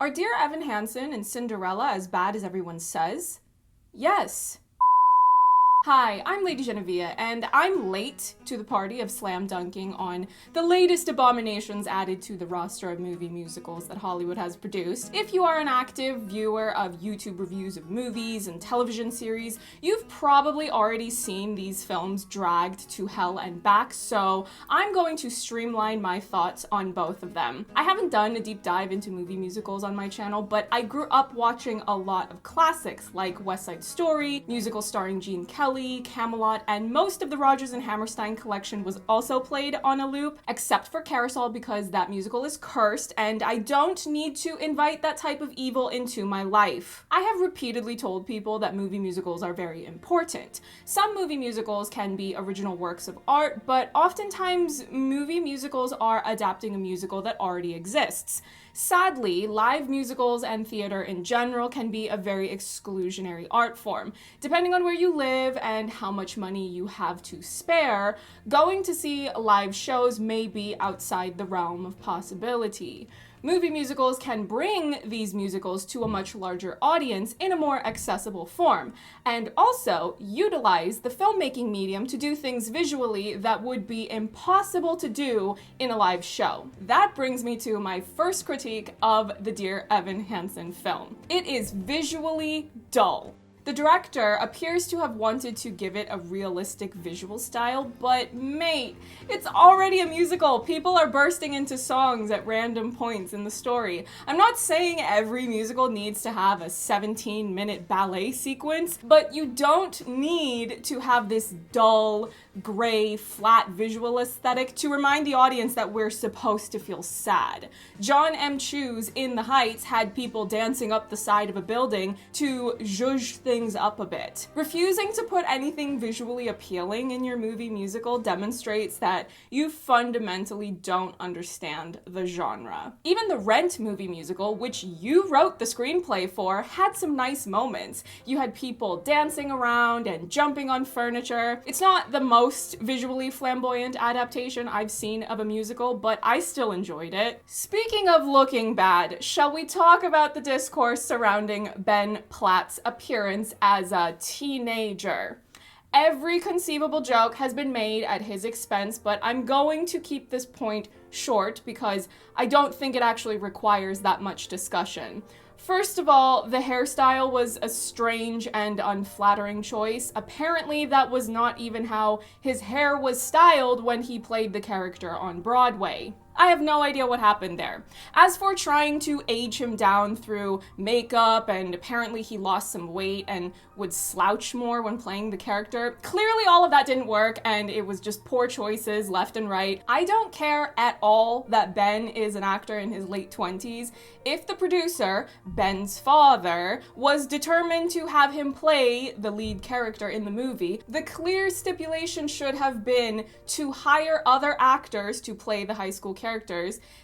Are Dear Evan Hansen and Cinderella as bad as everyone says? Yes. Hi, I'm LadyJenevia, and I'm late to the party of slam dunking on the latest abominations added to the roster of movie musicals that Hollywood has produced. If you are an active viewer of YouTube reviews of movies and television series, you've probably already seen these films dragged to hell and back, so I'm going to streamline my thoughts on both of them. I haven't done a deep dive into movie musicals on my channel, but I grew up watching a lot of classics like West Side Story, musicals starring Gene Kelly, Camelot, and most of the Rodgers and Hammerstein collection was also played on a loop, except for Carousel because that musical is cursed and I don't need to invite that type of evil into my life. I have repeatedly told people that movie musicals are very important. Some movie musicals can be original works of art, but oftentimes movie musicals are adapting a musical that already exists. Sadly, live musicals and theater in general can be a very exclusionary art form. Depending on where you live and how much money you have to spare, going to see live shows may be outside the realm of possibility. Movie musicals can bring these musicals to a much larger audience in a more accessible form, and also utilize the filmmaking medium to do things visually that would be impossible to do in a live show. That brings me to my first critique of the Dear Evan Hansen film. It is visually dull. The director appears to have wanted to give it a realistic visual style, but mate, it's already a musical. People are bursting into songs at random points in the story. I'm not saying every musical needs to have a 17-minute ballet sequence, but you don't need to have this dull, gray, flat visual aesthetic to remind the audience that we're supposed to feel sad. John M. Chu's In the Heights had people dancing up the side of a building to zhuzh things up a bit. Refusing to put anything visually appealing in your movie musical demonstrates that you fundamentally don't understand the genre. Even the Rent movie musical, which you wrote the screenplay for, had some nice moments. You had people dancing around and jumping on furniture. It's not the most visually flamboyant adaptation I've seen of a musical, but I still enjoyed it. Speaking of looking bad, shall we talk about the discourse surrounding Ben Platt's appearance as a teenager? Every conceivable joke has been made at his expense, but I'm going to keep this point short because I don't think it actually requires that much discussion. First of all, the hairstyle was a strange and unflattering choice. Apparently, that was not even how his hair was styled when he played the character on Broadway. I have no idea what happened there. As for trying to age him down through makeup, and apparently he lost some weight and would slouch more when playing the character, clearly all of that didn't work and it was just poor choices left and right. I don't care at all that Ben is an actor in his late 20s. If the producer, Ben's father, was determined to have him play the lead character in the movie, the clear stipulation should have been to hire other actors to play the high school characters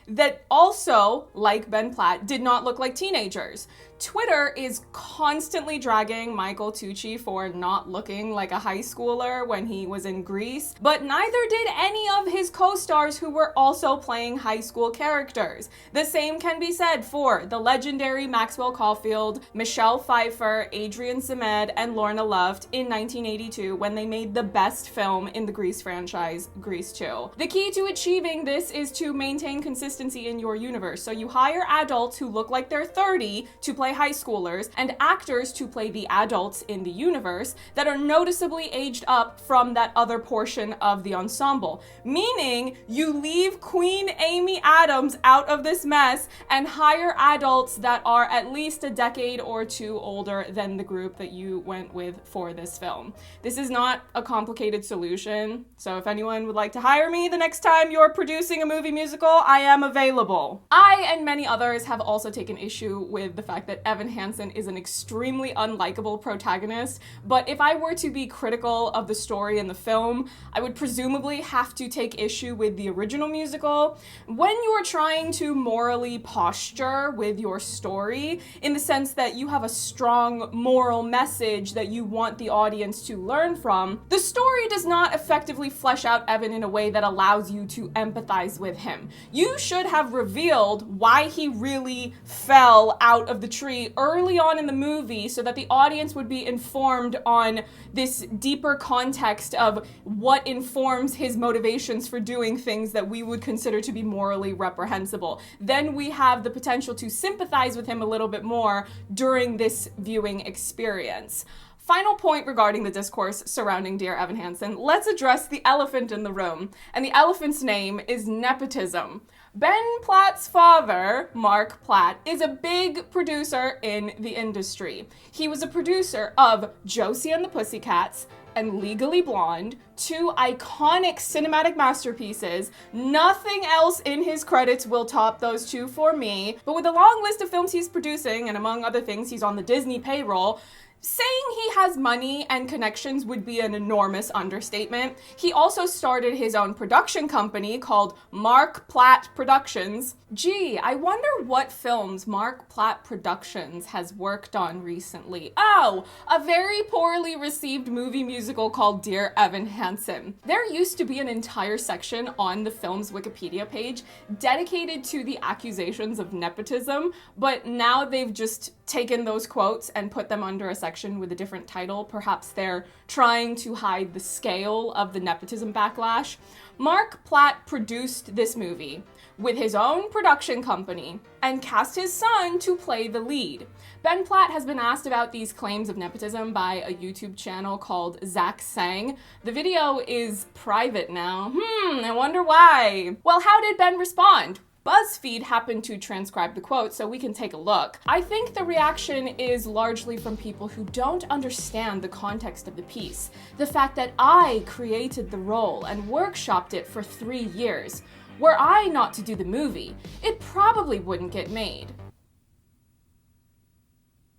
that also, like Ben Platt, did not look like teenagers. Twitter is constantly dragging Michael Tucci for not looking like a high schooler when he was in Grease, but neither did any of his co-stars who were also playing high school characters. The same can be said for the legendary Maxwell Caulfield, Michelle Pfeiffer, Adrian Zmed, and Lorna Luft in 1982 when they made the best film in the Grease franchise, Grease 2. The key to achieving this is to maintain consistency in your universe, so you hire adults who look like they're 30 to play high schoolers, and actors to play the adults in the universe that are noticeably aged up from that other portion of the ensemble. Meaning, you leave Queen Amy Adams out of this mess and hire adults that are at least a decade or two older than the group that you went with for this film. This is not a complicated solution, so if anyone would like to hire me the next time you're producing a movie musical, I am available. I and many others have also taken issue with the fact that Evan Hansen is an extremely unlikable protagonist, but if I were to be critical of the story in the film, I would presumably have to take issue with the original musical. When you're trying to morally posture with your story, in the sense that you have a strong moral message that you want the audience to learn from, the story does not effectively flesh out Evan in a way that allows you to empathize with him. him. You should have revealed why he really fell out of the tree early on in the movie so that the audience would be informed on this deeper context of what informs his motivations for doing things that we would consider to be morally reprehensible. Then we have the potential to sympathize with him a little bit more during this viewing experience. Final point regarding the discourse surrounding Dear Evan Hansen, let's address the elephant in the room, and the elephant's name is nepotism. Ben Platt's father, Mark Platt, is a big producer in the industry. He was a producer of Josie and the Pussycats and Legally Blonde, two iconic cinematic masterpieces. Nothing else in his credits will top those two for me, but with a long list of films he's producing, and among other things, he's on the Disney payroll, saying he has money and connections would be an enormous understatement. He also started his own production company called Mark Platt Productions. Gee, I wonder what films Mark Platt Productions has worked on recently. Oh, a very poorly received movie musical called Dear Evan Hansen. There used to be an entire section on the film's Wikipedia page dedicated to the accusations of nepotism, but now they've just taken those quotes and put them under a section with a different title. Perhaps they're trying to hide the scale of the nepotism backlash. Mark Platt produced this movie with his own production company and cast his son to play the lead. Ben Platt has been asked about these claims of nepotism by a YouTube channel called Zach Sang. The video is private now. I wonder why. Well, how did Ben respond? BuzzFeed happened to transcribe the quote, so we can take a look. I think the reaction is largely from people who don't understand the context of the piece. The fact that I created the role and workshopped it for 3 years. Were I not to do the movie, it probably wouldn't get made.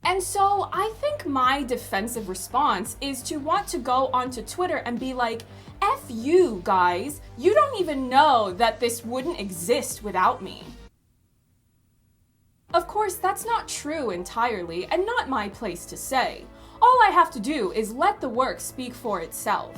And so I think my defensive response is to want to go onto Twitter and be like, F you guys, you don't even know that this wouldn't exist without me. Of course, that's not true entirely, and not my place to say. All I have to do is let the work speak for itself.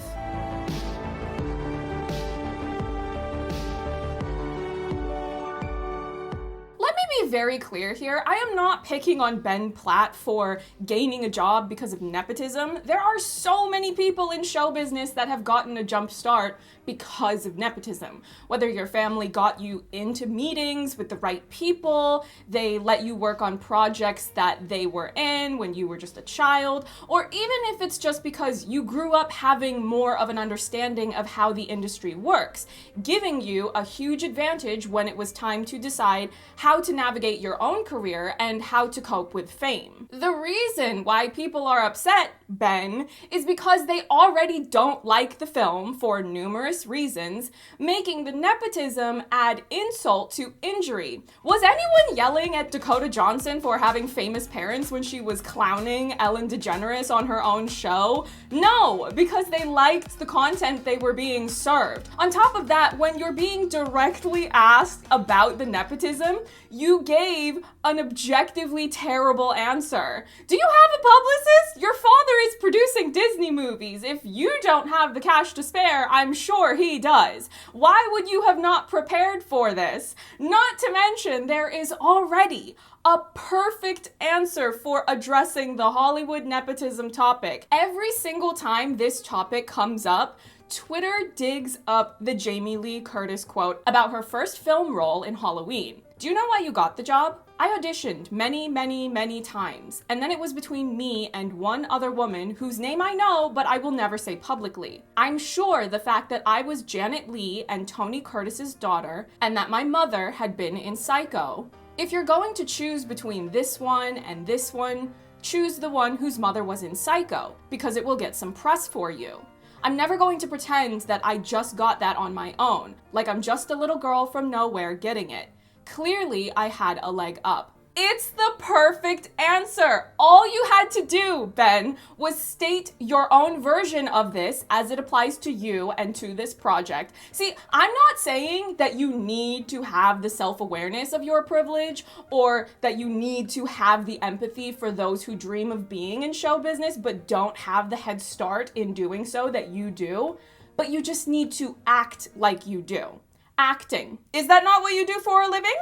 Let me be very clear here, I am not picking on Ben Platt for gaining a job because of nepotism. There are so many people in show business that have gotten a jump start because of nepotism. Whether your family got you into meetings with the right people, they let you work on projects that they were in when you were just a child, or even if it's just because you grew up having more of an understanding of how the industry works, giving you a huge advantage when it was time to decide how to navigate your own career and how to cope with fame. The reason why people are upset, Ben, is because they already don't like the film for numerous reasons, making the nepotism add insult to injury. Was anyone yelling at Dakota Johnson for having famous parents when she was clowning Ellen DeGeneres on her own show? No, because they liked the content they were being served. On top of that, when you're being directly asked about the nepotism, you gave an objectively terrible answer. Do you have a publicist? Your father is producing Disney movies. If you don't have the cash to spare, I'm sure he does. Why would you have not prepared for this? Not to mention, there is already a perfect answer for addressing the Hollywood nepotism topic. Every single time this topic comes up, Twitter digs up the Jamie Lee Curtis quote about her first film role in Halloween. Do you know why you got the job? I auditioned many times, and then it was between me and one other woman whose name I know, but I will never say publicly. I'm sure the fact that I was Janet Leigh and Tony Curtis's daughter, and that my mother had been in Psycho. If you're going to choose between this one and this one, choose the one whose mother was in Psycho, because it will get some press for you. I'm never going to pretend that I just got that on my own, like I'm just a little girl from nowhere getting it. Clearly, I had a leg up. It's the perfect answer. All you had to do, Ben, was state your own version of this as it applies to you and to this project. See, I'm not saying that you need to have the self-awareness of your privilege or that you need to have the empathy for those who dream of being in show business but don't have the head start in doing so that you do, but you just need to act like you do. acting. Is that not what you do for a living?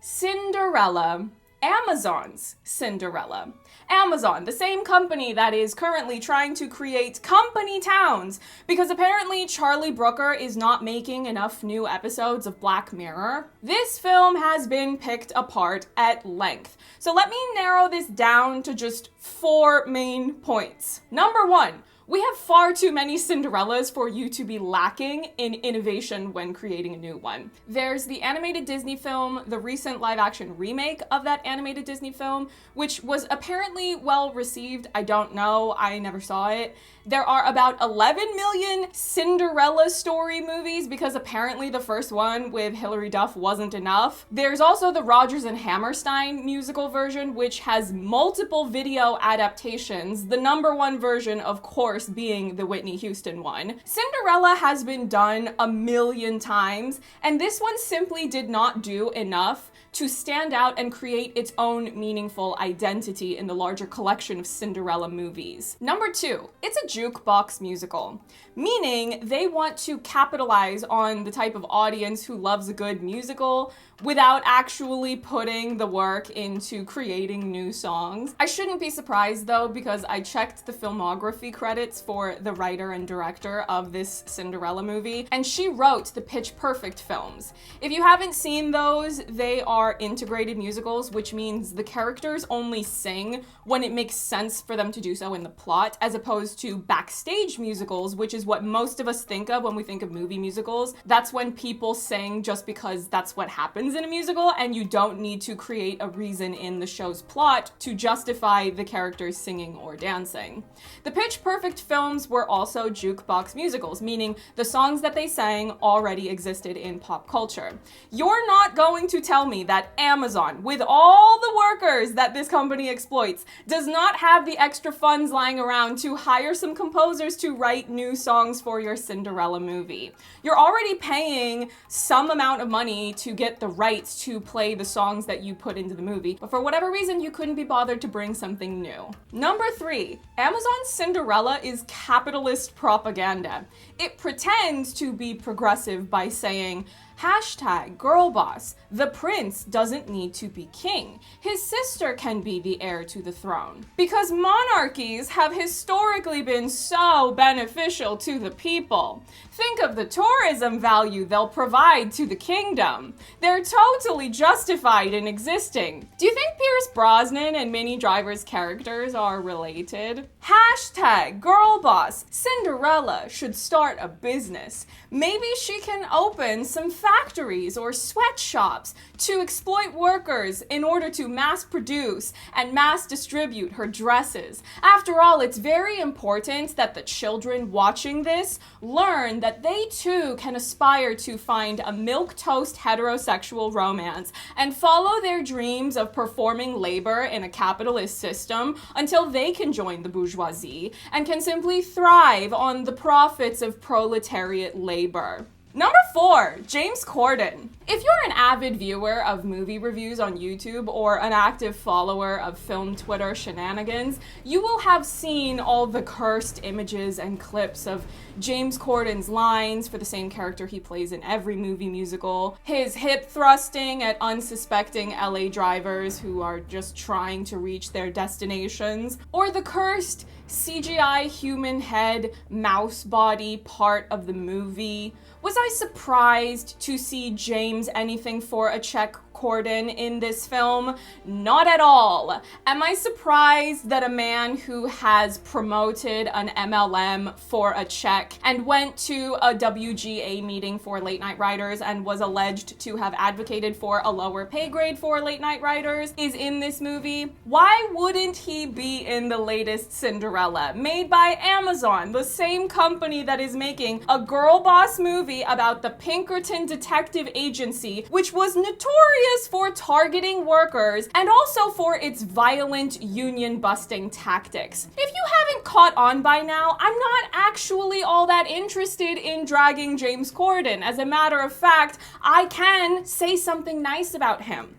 Cinderella. Amazon's Cinderella. Amazon, the same company that is currently trying to create company towns, because apparently Charlie Brooker is not making enough new episodes of Black Mirror. This film has been picked apart at length. So let me narrow this down to just 4 main points. Number 1. We have far too many Cinderellas for you to be lacking in innovation when creating a new one. There's the animated Disney film, the recent live-action remake of that animated Disney film, which was apparently well received. I don't know, I never saw it. There are about 11 million Cinderella story movies because apparently the first one with Hilary Duff wasn't enough. There's also the Rodgers and Hammerstein musical version, which has multiple video adaptations, the number 1 version, of course, being the Whitney Houston one. Cinderella has been done a million times, and this one simply did not do enough to stand out and create its own meaningful identity in the larger collection of Cinderella movies. Number 2, it's a jukebox musical, meaning they want to capitalize on the type of audience who loves a good musical without actually putting the work into creating new songs. I shouldn't be surprised though, because I checked the filmography credits for the writer and director of this Cinderella movie, and she wrote the Pitch Perfect films. If you haven't seen those, they are integrated musicals, which means the characters only sing when it makes sense for them to do so in the plot, as opposed to backstage musicals, which is what most of us think of when we think of movie musicals. That's when people sing just because that's what happens in a musical, and you don't need to create a reason in the show's plot to justify the characters singing or dancing. The Pitch Perfect films were also jukebox musicals, meaning the songs that they sang already existed in pop culture. You're not going to tell me that Amazon, with all the workers that this company exploits, does not have the extra funds lying around to hire some composers to write new songs for your Cinderella movie. You're already paying some amount of money to get the rights to play the songs that you put into the movie, but for whatever reason you couldn't be bothered to bring something new. Number 3, Amazon's Cinderella is capitalist propaganda. It pretends to be progressive by saying, #girlboss, the prince doesn't need to be king. His sister can be the heir to the throne. Because monarchies have historically been so beneficial to the people. Think of the tourism value they'll provide to the kingdom. They're totally justified in existing. Do you think Pierce Brosnan and Minnie Driver's characters are related? #girlboss, Cinderella should start a business. Maybe she can open some factories or sweatshops to exploit workers in order to mass produce and mass distribute her dresses. After all, it's very important that the children watching this learn that they too can aspire to find a milquetoast heterosexual romance and follow their dreams of performing labor in a capitalist system until they can join the bourgeoisie and can simply thrive on the profits of proletariat labor. Number 4, James Corden. If you're an avid viewer of movie reviews on YouTube or an active follower of film Twitter shenanigans, you will have seen all the cursed images and clips of James Corden's lines for the same character he plays in every movie musical, his hip thrusting at unsuspecting LA drivers who are just trying to reach their destinations, or the cursed CGI human head mouse body part of the movie. Was I surprised to see James anything for a check Corden in this film? Not at all. Am I surprised that a man who has promoted an MLM for a check and went to a WGA meeting for late night writers and was alleged to have advocated for a lower pay grade for late night writers is in this movie? Why wouldn't he be in the latest Cinderella, made by Amazon, the same company that is making a girl boss movie about the Pinkerton Detective Agency, which was notorious for targeting workers and also for its violent union-busting tactics? If you haven't caught on by now, I'm not actually all that interested in dragging James Corden. As a matter of fact, I can say something nice about him.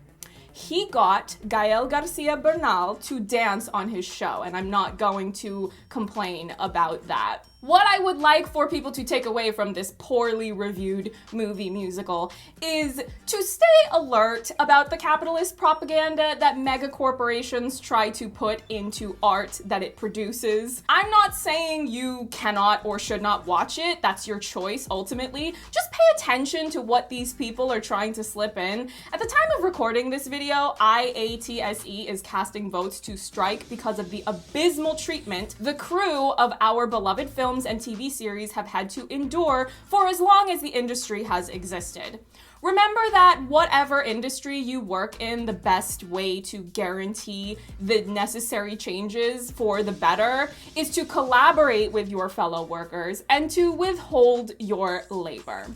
He got Gael Garcia Bernal to dance on his show, and I'm not going to complain about that. What I would like for people to take away from this poorly reviewed movie musical is to stay alert about the capitalist propaganda that mega corporations try to put into art that it produces. I'm not saying you cannot or should not watch it. That's your choice, ultimately. Just pay attention to what these people are trying to slip in. At the time of recording this video, IATSE is casting votes to strike because of the abysmal treatment the crew of our beloved films and TV series have had to endure for as long as the industry has existed. Remember that whatever industry you work in, the best way to guarantee the necessary changes for the better is to collaborate with your fellow workers and to withhold your labor.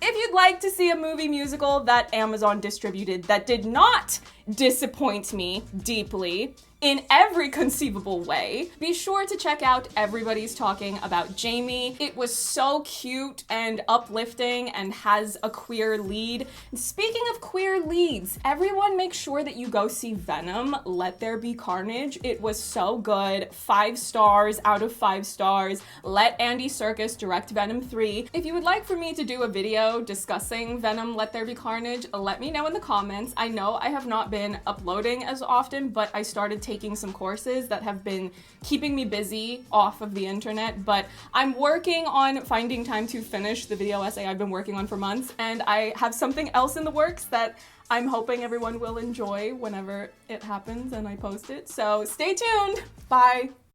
If you'd like to see a movie musical that Amazon distributed that did not disappoint me deeply in every conceivable way, be sure to check out Everybody's Talking About Jamie. It was so cute and uplifting and has a queer lead. And speaking of queer leads, everyone make sure that you go see Venom, Let There Be Carnage. It was so good. 5 stars out of 5 stars. Let Andy Serkis direct Venom 3. If you would like for me to do a video discussing Venom, Let There Be Carnage, let me know in the comments. I know I have not been uploading as often, but I started taking some courses that have been keeping me busy off of the internet, but I'm working on finding time to finish the video essay I've been working on for months, and I have something else in the works that I'm hoping everyone will enjoy whenever it happens and I post it. So stay tuned. Bye.